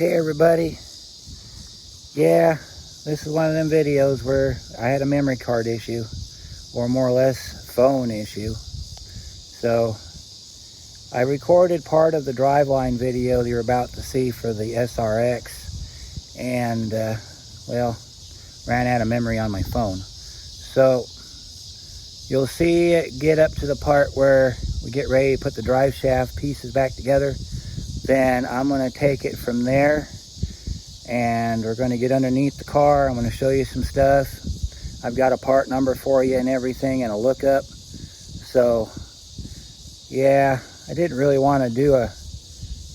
Hey everybody, yeah, this is one of them videos where I had a memory card issue, or more or less phone issue. So I recorded part of the driveline video that you're about to see for the SRX, and well, ran out of memory on my phone. So you'll see it get up to the part where we get ready to put the drive shaft pieces back together. Then I'm going to take it from there and we're going to get underneath the car. I'm going to show you some stuff. I've got a part number for you and everything and a lookup. So yeah, I didn't really want to do a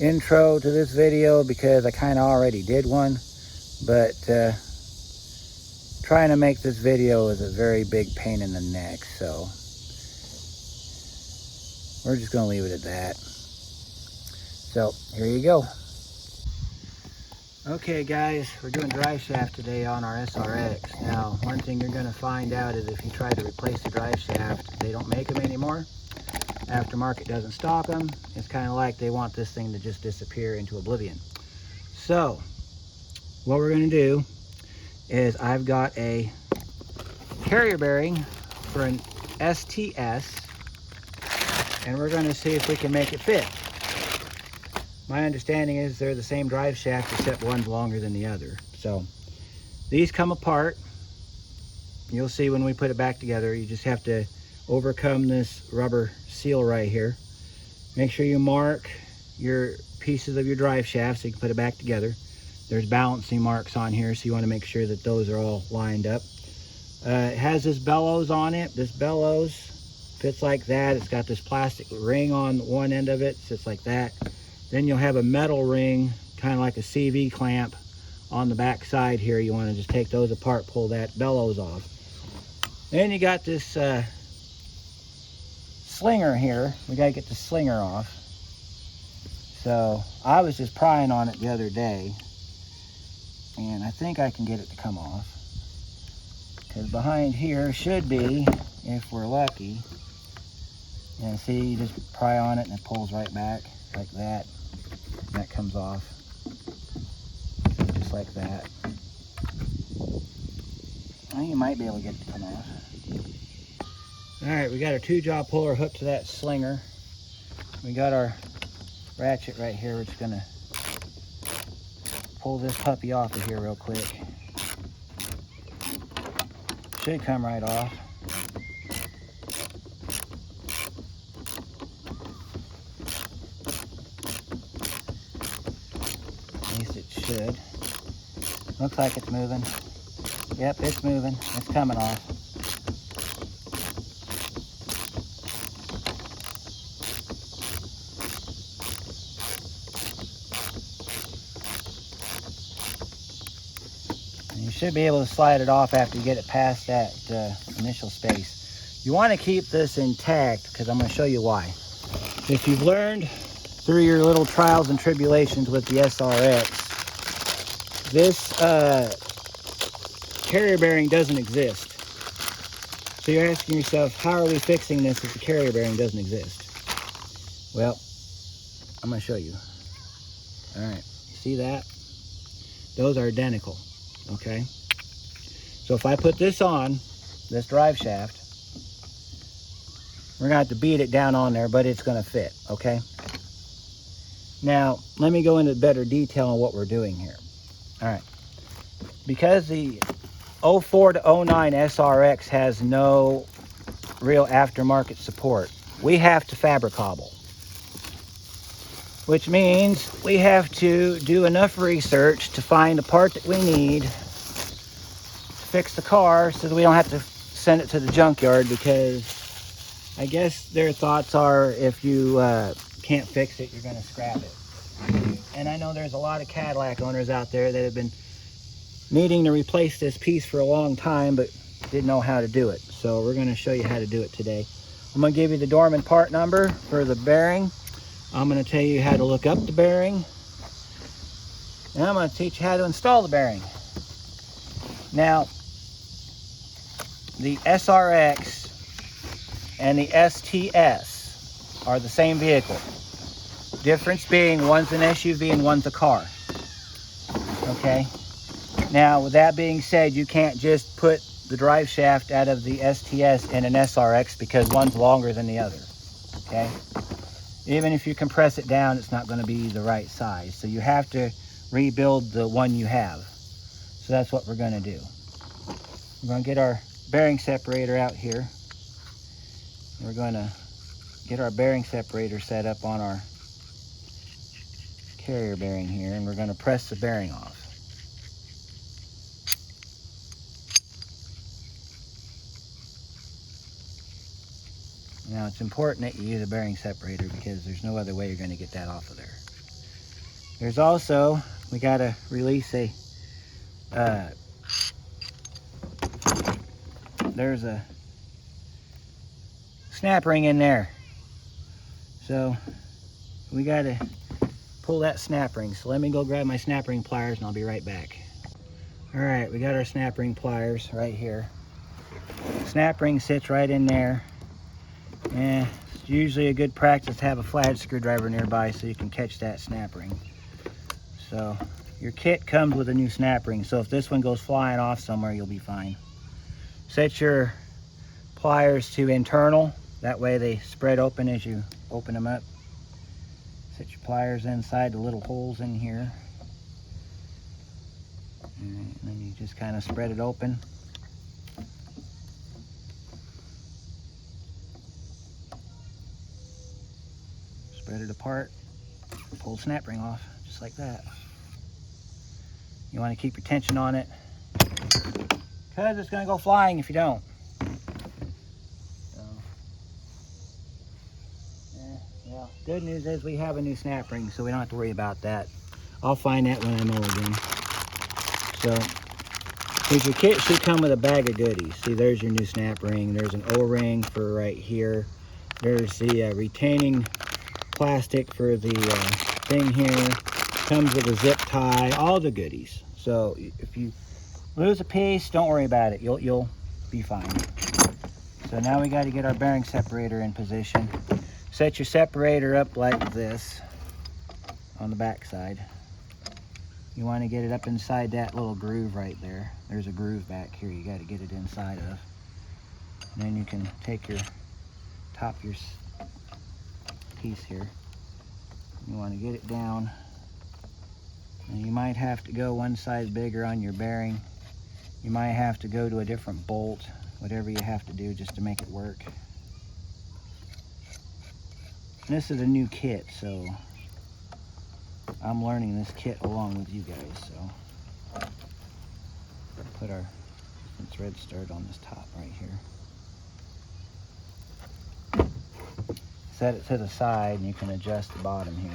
intro to this video because I kind of already did one, but trying to make this video is a very big pain in the neck, so we're just going to leave it at that. So here you go. Okay guys, we're doing drive shaft today on our SRX. Now, one thing you're going to find out is if you try to replace the drive shaft, they don't make them anymore. Aftermarket doesn't stock them. It's kind of like they want this thing to just disappear into oblivion. So what we're going to do is I've got a carrier bearing for an STS, and we're going to see if we can make it fit. My understanding is they're the same drive shaft except one's longer than the other. So these come apart. You'll see when we put it back together. You just have to overcome this rubber seal right here. Make sure you mark your pieces of your drive shaft so you can put it back together. There's balancing marks on here, so you want to make sure that those are all lined up. It has this bellows on it. This bellows fits like that. It's got this plastic ring on one end of it, sits like that. Then you'll have a metal ring, kind of like a CV clamp on the back side here. You want to just take those apart, pull that bellows off. Then you got this slinger here. We got to get the slinger off. So I was just prying on it the other day, and I think I can get it to come off. Because behind here should be, if we're lucky, and see, you just pry on it and it pulls right back like that. And that comes off just like that. Well, you might be able to get it to come off. Alright, we got our 2-jaw puller hooked to that slinger. We got our ratchet right here. We're just going to pull this puppy off of here real quick. Should come right off. At least it should. Looks like it's moving. Yep, it's moving. It's coming off. You should be able to slide it off after you get it past that initial space. You want to keep this intact because I'm going to show you why. If you've learned through your little trials and tribulations with the SRX, this carrier bearing doesn't exist. So you're asking yourself, how are we fixing this if the carrier bearing doesn't exist? Well, I'm going to show you. All right, see that? Those are identical. Okay, so if I put this on, this drive shaft, we're gonna have to beat it down on there, but it's gonna fit, okay? Now, let me go into better detail on what we're doing here. All right, because the 04 to 09 SRX has no real aftermarket support, we have to fabric hobble, which means we have to do enough research to find the part that we need to fix the car so that we don't have to send it to the junkyard, because I guess their thoughts are if you can't fix it, you're going to scrap it. And I know there's a lot of Cadillac owners out there that have been needing to replace this piece for a long time but didn't know how to do it. So we're going to show you how to do it today. I'm going to give you the Dorman part number for the bearing. I'm going to tell you how to look up the bearing, and I'm going to teach you how to install the bearing. Now, the SRX and the STS are the same vehicle. Difference being one's an SUV and one's a car. Okay. Now, with that being said, you can't just put the drive shaft out of the STS in an SRX because one's longer than the other. Okay. Even if you compress it down, it's not going to be the right size. So you have to rebuild the one you have. So that's what we're going to do. We're going to get our bearing separator out here. We're going to get our bearing separator set up on our carrier bearing here, and we're going to press the bearing off. Now, it's important that you use a bearing separator because there's no other way you're going to get that off of there. There's also, we got to release there's a snap ring in there. So we got to pull that snap ring. So let me go grab my snap ring pliers and I'll be right back. All right, we got our snap ring pliers right here. Snap ring sits right in there. And it's usually a good practice to have a flathead screwdriver nearby so you can catch that snap ring. So your kit comes with a new snap ring, so if this one goes flying off somewhere, you'll be fine. Set your pliers to internal, that way they spread open as you open them up. Set your pliers inside the little holes in here. And then you just kind of spread it open. Spread it apart, pull the snap ring off, just like that. You want to keep your tension on it, because it's going to go flying if you don't. So, yeah. Good news is we have a new snap ring, so we don't have to worry about that. I'll find that when I mow again. So, your kit should come with a bag of goodies. See, there's your new snap ring. There's an O-ring for right here. There's the retaining plastic for the thing here. Comes with a zip tie, all the goodies. So if you lose a piece, don't worry about it. You'll be fine. So now we got to get our bearing separator in position. Set your separator up like this on the back side. You want to get it up inside that little groove right there. There's a groove back here you got to get it inside of. And then you can take your top your piece here. You want to get it down, and you might have to go one size bigger on your bearing. You might have to go to a different bolt, whatever you have to do just to make it work. And this is a new kit, so I'm learning this kit along with you guys. So put our thread stud on this top right here. Set it to the side and you can adjust the bottom here.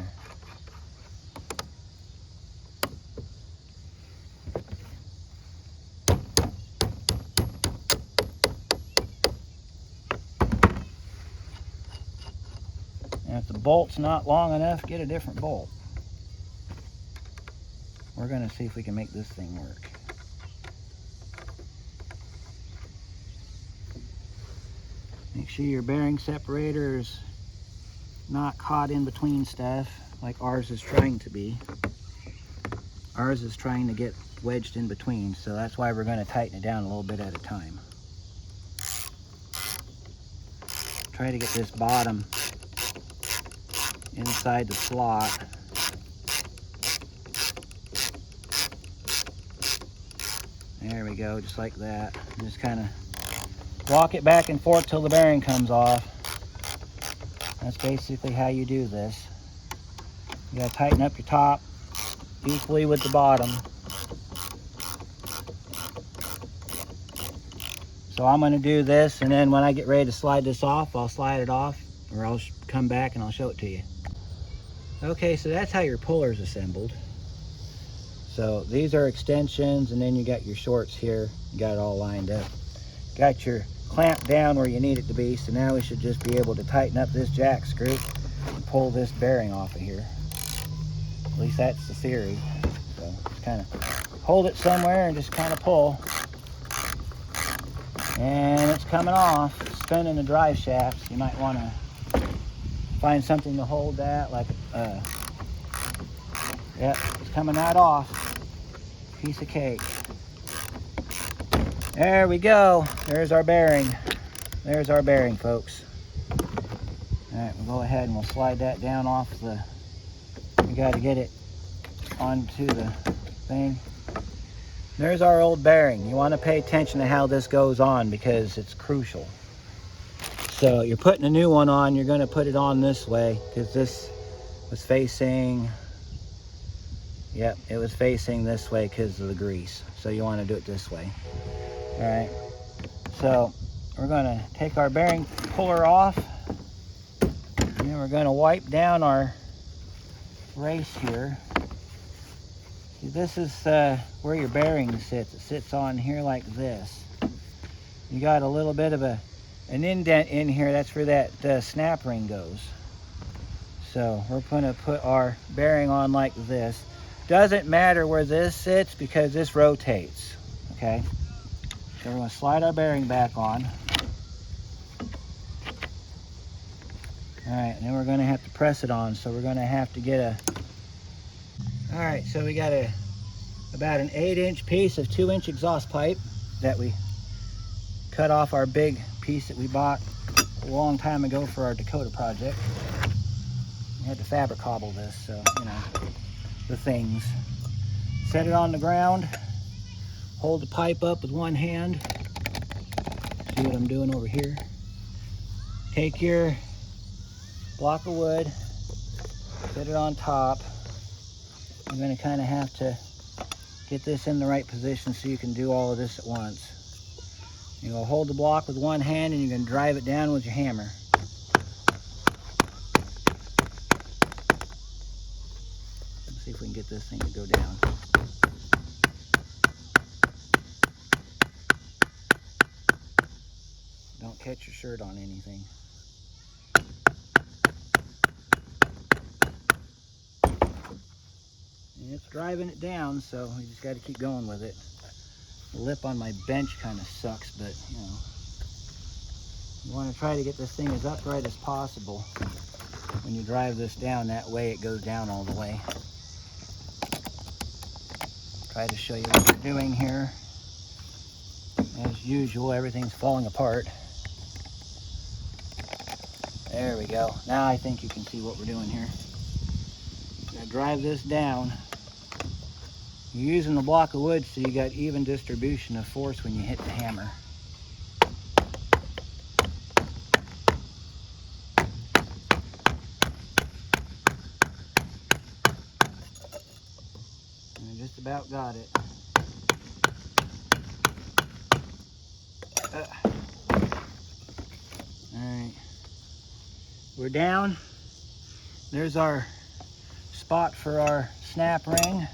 And if the bolt's not long enough, get a different bolt. We're going to see if we can make this thing work. Make sure your bearing separator is not caught in between stuff like ours is trying to be. Ours is trying to get wedged in between, so that's why we're going to tighten it down a little bit at a time. Try to get this bottom inside the slot. There we go, just like that. And just kind of walk it back and forth till the bearing comes off. That's basically how you do this. You gotta tighten up your top equally with the bottom. So I'm gonna do this, and then when I get ready to slide this off, I'll slide it off, or I'll come back and I'll show it to you. Okay, so that's how your puller's assembled. So these are extensions, and then you got your shorts here. You got it all lined up. Got your clamp down where you need it to be, so now we should just be able to tighten up this jack screw and pull this bearing off of here. At least that's the theory. So just kind of hold it somewhere and just kind of pull. And it's coming off. It's spinning the drive shafts. You might want to find something to hold that, like yep, it's coming right off. Piece of cake. There we go. There's our bearing. There's our bearing, folks. All right, we'll go ahead and we'll slide that down off the, we got to get it onto the thing. There's our old bearing. You want to pay attention to how this goes on because it's crucial. So you're putting a new one on, you're going to put it on this way because this was facing, yep, it was facing this way because of the grease. So you want to do it this way. All right, so we're going to take our bearing puller off, and then we're going to wipe down our race here. See, this is where your bearing sits. It sits on here like this. You got a little bit of an indent in here. That's where that snap ring goes. So we're going to put our bearing on like this. Doesn't matter where this sits because this rotates, okay? So we're going to slide our bearing back on. All right, and then we're going to have to press it on. So we're going to have to get a, all right, so we got about an 8-inch piece of 2-inch exhaust pipe that we cut off our big piece that we bought a long time ago for our Dakota project. We had to fabric cobble this, so, you know, the things. Set it on the ground. Hold the pipe up with one hand. See what I'm doing over here? Take your block of wood, set it on top. You're going to kind of have to get this in the right position so you can do all of this at once. You're going to hold the block with one hand and you're going to drive it down with your hammer. Let's see if we can get this thing to go down. Don't catch your shirt on anything. And it's driving it down, so we just got to keep going with it. The lip on my bench kind of sucks, but you know, you want to try to get this thing as upright as possible when you drive this down. That way it goes down all the way. Try to show you what we're doing here. As usual, everything's falling apart. There we go. Now I think you can see what we're doing here. Now drive this down. You're using the block of wood so you got even distribution of force when you hit the hammer. And I just about got it. Alright. We're down. There's our spot for our snap ring.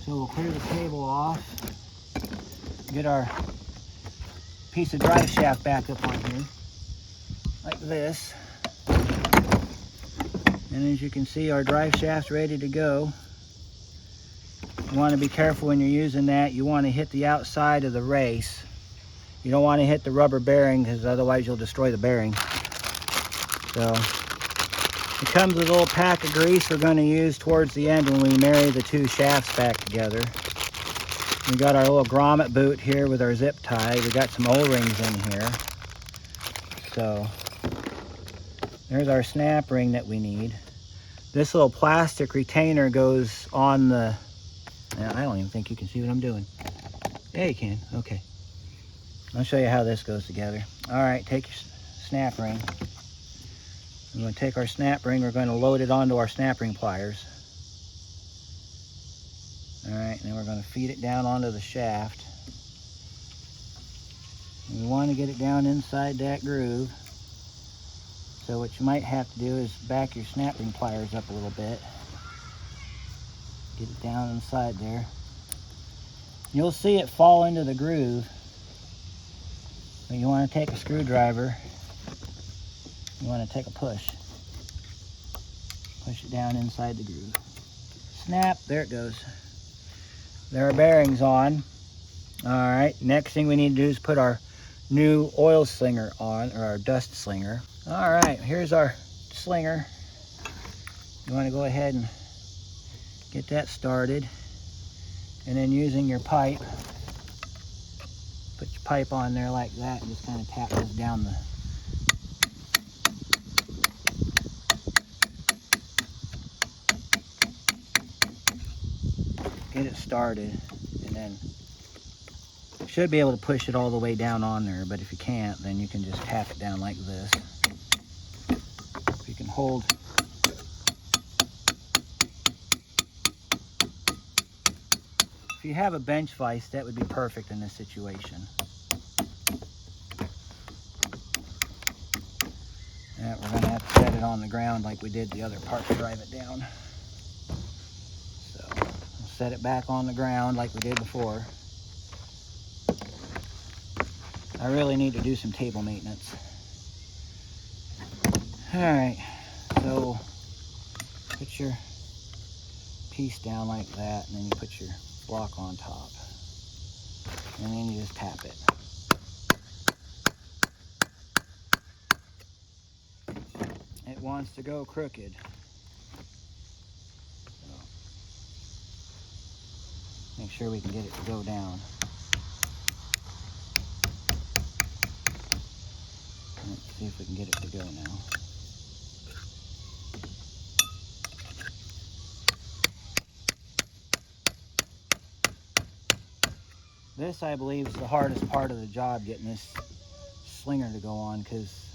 So we'll clear the cable off. Get our piece of drive shaft back up on here. Like this. And as you can see, our drive shaft's ready to go. You want to be careful when you're using that. You want to hit the outside of the race. You don't want to hit the rubber bearing because otherwise you'll destroy the bearing. So it comes with a little pack of grease we're going to use towards the end when we marry the two shafts back together. We got our little grommet boot here with our zip tie. We got some O-rings in here. So there's our snap ring that we need. This little plastic retainer goes on the, I don't even think you can see what I'm doing. Yeah, you can. Okay. I'll show you how this goes together. All right, take your snap ring. We're going to take our snap ring, we're going to load it onto our snap ring pliers. All right, and then we're going to feed it down onto the shaft. And we want to get it down inside that groove. So what you might have to do is back your snap ring pliers up a little bit. Get it down inside there. You'll see it fall into the groove. But you want to take a screwdriver. You want to take a push. Push it down inside the groove. Snap, there it goes. There are bearings on. All right, next thing we need to do is put our new oil slinger on, or our dust slinger. All right, here's our slinger. You want to go ahead and get that started. And then using your pipe, put your pipe on there like that and just kind of tap this down the get it started, and then you should be able to push it all the way down on there, but if you can't, then you can just tap it down like this. If you can hold if you have a bench vise, that would be perfect in this situation. Yeah, we're going to have to set it on the ground like we did the other part to drive it down. So we'll set it back on the ground like we did before. I really need to do some table maintenance. Alright, so put your piece down like that, and then you put your block on top. And then you just tap it. It wants to go crooked. So make sure we can get it to go down. Let's see if we can get it to go now. This, I believe, is the hardest part of the job, getting this slinger to go on, because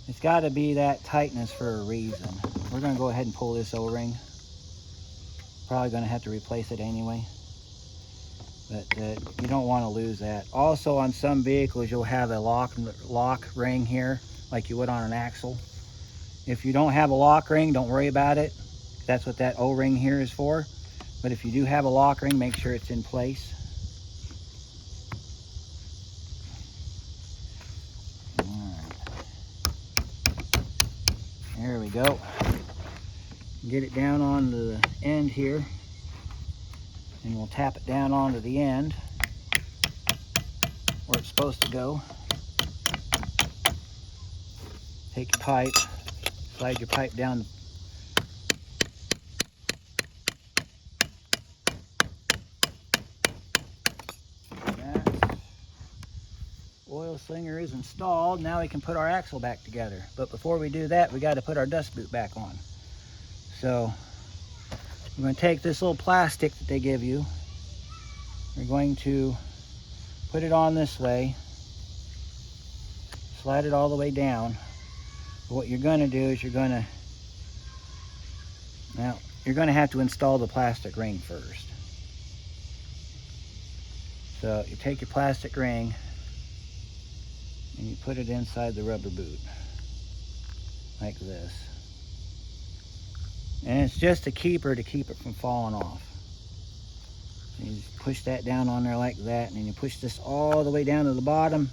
it's got to be that tightness for a reason. We're going to go ahead and pull this O-ring. Probably going to have to replace it anyway. But you don't want to lose that. Also, on some vehicles, you'll have a lock ring here, like you would on an axle. If you don't have a lock ring, don't worry about it. That's what that O-ring here is for. But if you do have a lock ring, make sure it's in place. There we go. Get it down onto the end here, and we'll tap it down onto the end where it's supposed to go. Take your pipe, slide your pipe down. Oil slinger is installed. Now we can put our axle back together. But before we do that, we got to put our dust boot back on. So we're going to take this little plastic that they give you. We're going to put it on this way. Slide it all the way down. But what you're going to do is you're going to have to install the plastic ring first. So you take your plastic ring and you put it inside the rubber boot like this, and it's just a keeper to keep it from falling off. And you just push that down on there like that, and then you push this all the way down to the bottom.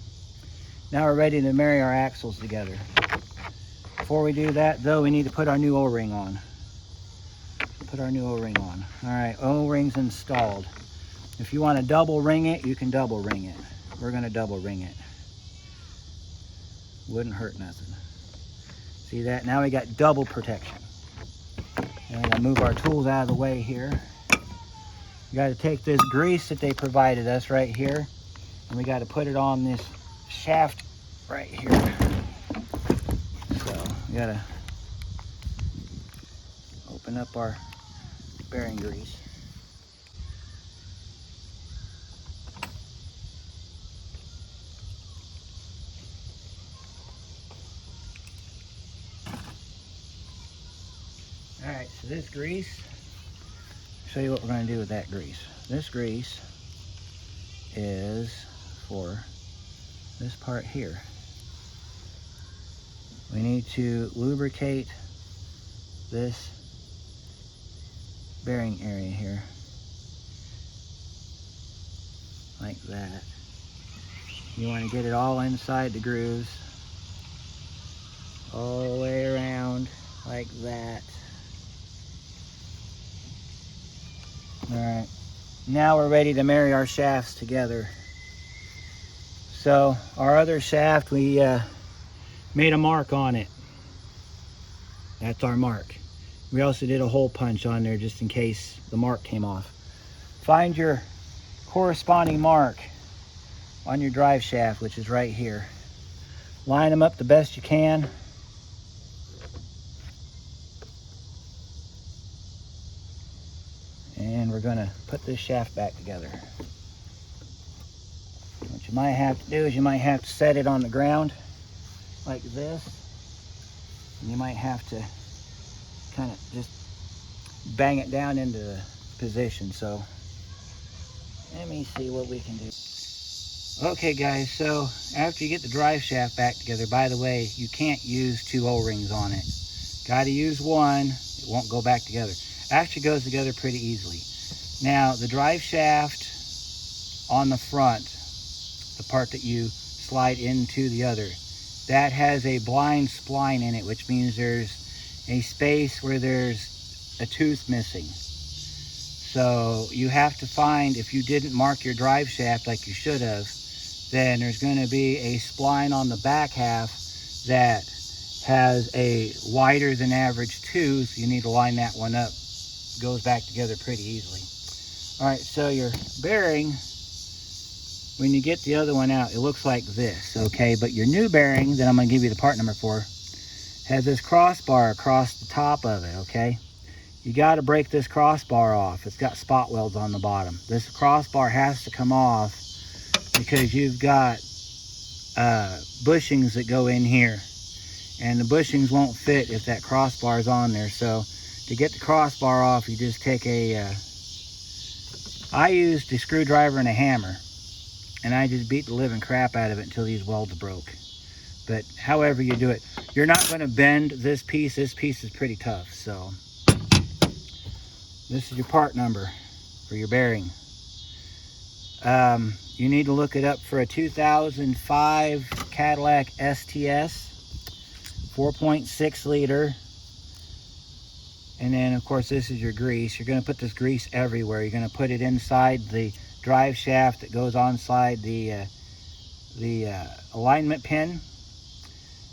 Now we're ready to marry our axles together. Before we do that though, we need to put our new O-ring on. Put our new O-ring on. Alright, O-ring's installed. If you want to double ring it, you can double ring it. We're going to double ring it. Wouldn't hurt nothing. See that? Now we got double protection. And we're gonna move our tools out of the way here. We got to take this grease that they provided us right here, and we got to put it on this shaft right here. So we got to open up our bearing grease. Alright, so this grease, I'll show you what we're going to do with that grease. This grease is for this part here. We need to lubricate this bearing area here, like that. You want to get it all inside the grooves, all the way around, like that. Alright, now we're ready to marry our shafts together. So our other shaft, we made a mark on it. That's our mark. We also did a hole punch on there just in case the mark came off. find your corresponding mark on your drive shaft, which is right here. Line them up the best you can. And we're gonna put this shaft back together. What you might have to do is you might have to set it on the ground like this. And you might have to kind of just bang it down into the position. So let me see what we can do. Okay guys, so after you get the drive shaft back together, by the way, you can't use 2 O-rings on it. Got to use one, it won't go back together. Actually goes together pretty easily. Now the drive shaft on the front, the part that you slide into the other, that has a blind spline in it, which means there's a space where there's a tooth missing. So you have to find, if you didn't mark your drive shaft like you should have, then there's going to be a spline on the back half that has a wider than average tooth. You need to line that one up. It goes back together pretty easily. All right, so your bearing, when you get the other one out, it looks like this, okay? But your new bearing that I'm going to give you the part number for has this crossbar across the top of it, okay? You got to break this crossbar off. It's got spot welds on the bottom. This crossbar has to come off because you've got bushings that go in here, and the bushings won't fit if that crossbar is on there. So to get the crossbar off, you just take I used a screwdriver and a hammer, and I just beat the living crap out of it until these welds broke. But however you do it, you're not going to bend this piece. This piece is pretty tough. So this is your part number for your bearing. You need to look it up for a 2005 Cadillac STS, 4.6 liter. And then of course this is your grease. You're going to put this grease everywhere. You're going to put it inside the drive shaft that goes inside the alignment pin.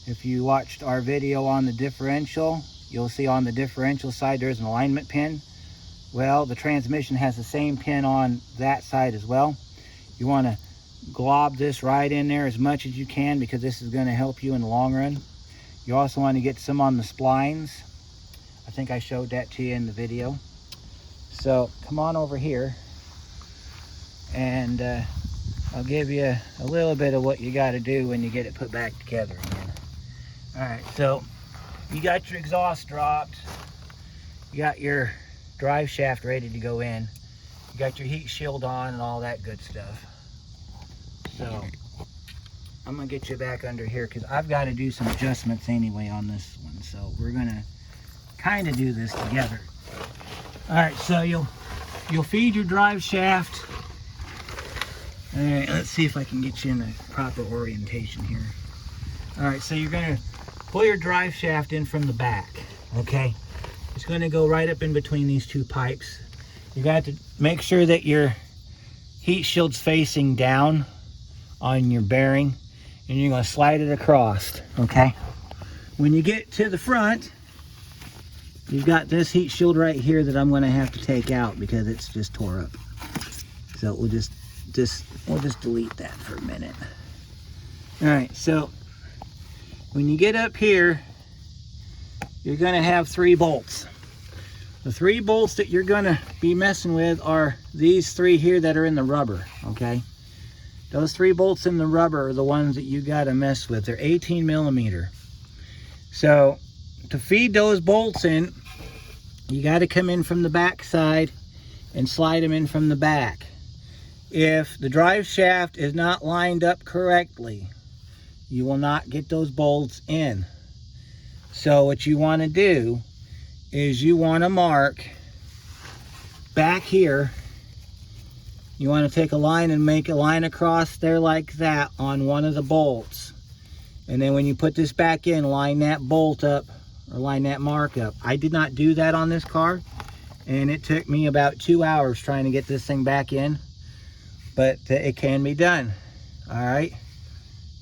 If you watched our video on the differential, you'll see on the differential side there's an alignment pin. Well, the transmission has the same pin on that side as well. You want to glob this right in there as much as you can because this is going to help you in the long run. You also want to get some on the splines. I think I showed that to you in the video. So come on over here and I'll give you a little bit of what you got to do when you get it put back together again. All right, so you got your exhaust dropped. You got your drive shaft ready to go in. You got your heat shield on and all that good stuff. So I'm gonna get you back under here because I've got to do some adjustments anyway on this one. So we're gonna kind of do this together. All right, so you'll feed your drive shaft. All right, let's see if I can get you in the proper orientation here. All right, so you're gonna pull your drive shaft in from the back, okay? It's gonna go right up in between these two pipes. You got to make sure that your heat shield's facing down on your bearing, and you're gonna slide it across, okay? When you get to the front, you've got this heat shield right here that I'm gonna have to take out because it's just tore up. So we'll just delete that for a minute. All right, so when you get up here, you're gonna have 3 bolts. The 3 bolts that you're gonna be messing with are these 3 here that are in the rubber, okay? Those 3 bolts in the rubber are the ones that you gotta mess with. They're 18 millimeter. So to feed those bolts in, you gotta come in from the back side and slide them in from the back. If the drive shaft is not lined up correctly, you will not get those bolts in. So what you want to do is you want to mark back here. You want to take a line and make a line across there like that on one of the bolts. And then when you put this back in, line that bolt up or line that mark up. I did not do that on this car, and it took me about 2 hours trying to get this thing back in, but it can be done. All right,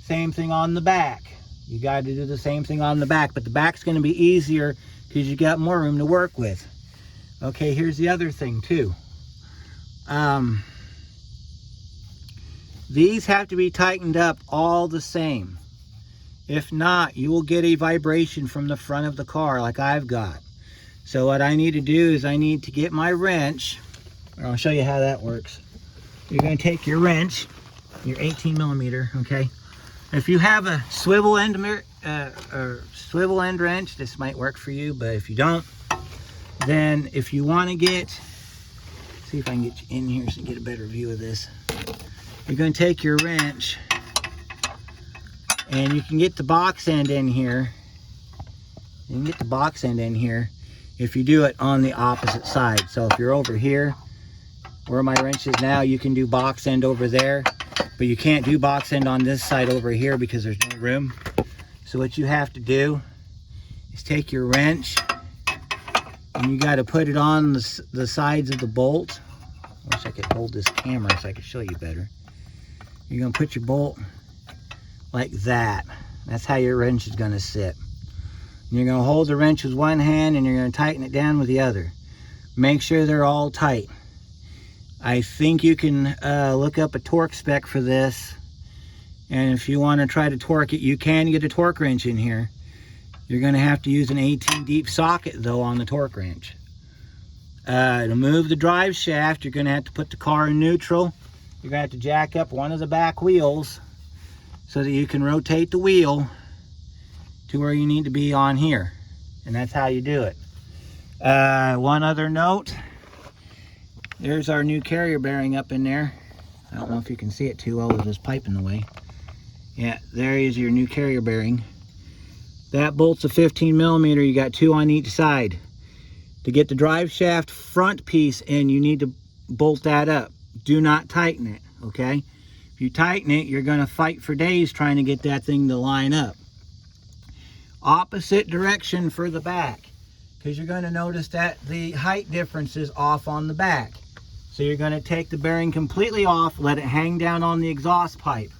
same thing on the back. You got to do the same thing on the back, but the back's going to be easier because you got more room to work with. Okay, here's the other thing too. These have to be tightened up all the same. If not, you will get a vibration from the front of the car like I've got. So what I need to do is I need to get my wrench. I'll show you how that works. You're going to take your wrench, your 18 millimeter, okay? If you have a swivel end wrench, this might work for you, but if you don't, then if you want to get, see if I can get you in here so you get a better view of this. You're going to take your wrench, and you can get the box end in here. You can get the box end in here if you do it on the opposite side. So if you're over here, where my wrench is now, you can do box end over there, but you can't do box end on this side over here because there's no room. So what you have to do is take your wrench, and you got to put it on the sides of the bolt. I wish I could hold this camera so I could show you better. You're going to put your bolt like that. That's how your wrench is going to sit. And you're going to hold the wrench with one hand, and you're going to tighten it down with the other. Make sure they're all tight. I think you can look up a torque spec for this, and if you want to try to torque it, you can get a torque wrench in here. You're going to have to use an 18 deep socket though on the torque wrench. To move the drive shaft, you're going to have to put the car in neutral. You're going to have to jack up one of the back wheels so that you can rotate the wheel to where you need to be on here. And that's how you do it. One other note, there's our new carrier bearing up in there. I don't know if you can see it too well with this pipe in the way. Yeah, there is your new carrier bearing. That bolt's a 15 millimeter. You got two on each side. To get the drive shaft front piece in, you need to bolt that up. Do not tighten it, okay? If you tighten it, you're going to fight for days trying to get that thing to line up. Opposite direction for the back, because you're going to notice that the height difference is off on the back. So you're going to take the bearing completely off, let it hang down on the exhaust pipe.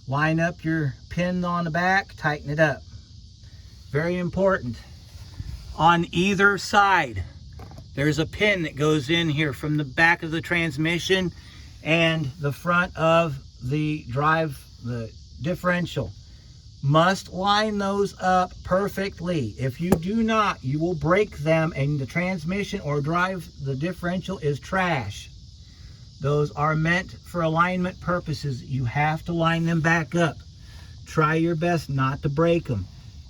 Line up your pin on the back, tighten it up. Very important. On either side, there's a pin that goes in here from the back of the transmission and the front of the differential. Must line those up perfectly. If you do not, you will break them and the transmission or the differential is trash. Those are meant for alignment purposes. You have to line them back up. Try your best not to break them.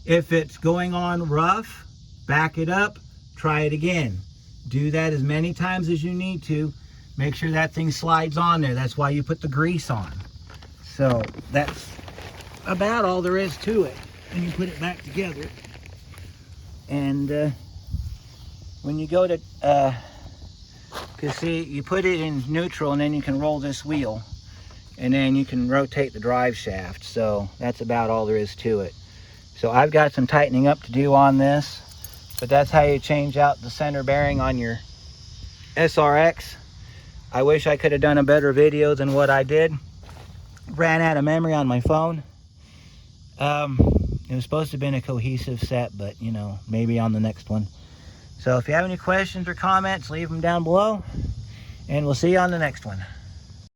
If it's going on rough, back it up, try it again. Do that as many times as you need to. Make sure that thing slides on there. That's why you put the grease on. So that's about all there is to it. And you put it back together. And when you go to, because see, you put it in neutral and then you can roll this wheel. And then you can rotate the drive shaft. So that's about all there is to it. So I've got some tightening up to do on this. But that's how you change out the center bearing on your SRX. I wish I could have done a better video than what I did. Ran out of memory on my phone. It was supposed to have been a cohesive set, but you know, maybe on the next one. So if you have any questions or comments, leave them down below. And we'll see you on the next one.